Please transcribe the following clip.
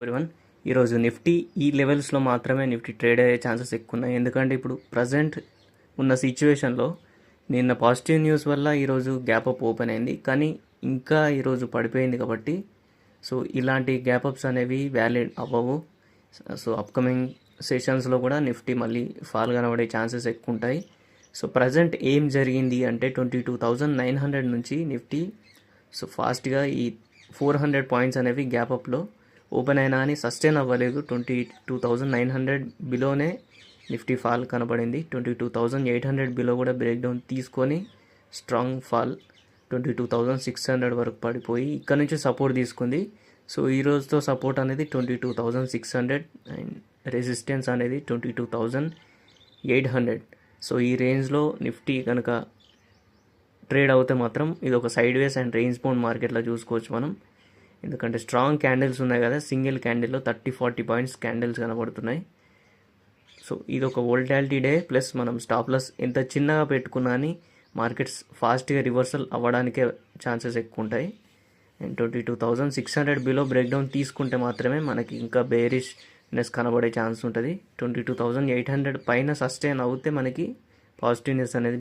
Everyone ఈరోజు Nifty ఈ లెవెల్స్లో మాత్రమే నిఫ్టీ ట్రేడ్ అయ్యే ఛాన్సెస్ ఎక్కువ ఉన్నాయి. ఎందుకంటే ఇప్పుడు ప్రజెంట్ ఉన్న సిచ్యువేషన్లో నిన్న పాజిటివ్ న్యూస్ వల్ల ఈరోజు గ్యాప్ అప్ ఓపెన్ అయింది, కానీ ఇంకా ఈరోజు పడిపోయింది. కాబట్టి సో ఇలాంటి గ్యాప్ అప్స్ అనేవి వ్యాలిడ్ అవ్వవు. సో అప్కమింగ్ సెషన్స్లో కూడా నిఫ్టీ మళ్ళీ ఫాల్ కనబడే ఛాన్సెస్ ఎక్కువ ఉంటాయి. సో ప్రజెంట్ ఏం జరిగింది అంటే 22,900 నుంచి నిఫ్టీ సో ఫాస్ట్గా ఈ 400 పాయింట్స్ అనేవి గ్యాప్ అప్లో ఓపెన్ అయినా అని సస్టైన్ అవ్వలేదు. 22,900 బిలోనే నిఫ్టీ ఫాల్ కనబడింది. 22,800 బిలో కూడా బ్రేక్ డౌన్ తీసుకొని స్ట్రాంగ్ ఫాల్ 22,600 వరకు పడిపోయి ఇక్కడ నుంచి సపోర్ట్ తీసుకుంది. సో ఈ రోజుతో సపోర్ట్ అనేది 22,600 అండ్ రెసిస్టెన్స్ అనేది 22,800. సో ఈ రేంజ్లో నిఫ్టీ కనుక ట్రేడ్ అవుతే మాత్రం ఇది ఒక side ways and range bound మార్కెట్లో చూసుకోవచ్చు మనం. ఎందుకంటే స్ట్రాంగ్ క్యాండిల్స్ ఉన్నాయి కదా, సింగిల్ క్యాండిల్లో 30-40 పాయింట్స్ క్యాండిల్స్ కనబడుతున్నాయి. సో ఇది ఒక వోల్టాలిటీ డే, ప్లస్ మనం స్టాప్ లాస్ ఎంత చిన్నగా పెట్టుకున్నా అని మార్కెట్స్ ఫాస్ట్గా రివర్సల్ అవ్వడానికే ఛాన్సెస్ ఎక్కువ ఉంటాయి. అండ్ 22,600 బిలో బ్రేక్ డౌన్ తీసుకుంటే మాత్రమే మనకి ఇంకా బేరిష్నెస్ కనబడే ఛాన్స్ ఉంటుంది. 22,800 పైన సస్టైన్ అవుతే మనకి పాజిటివ్నెస్ అనేది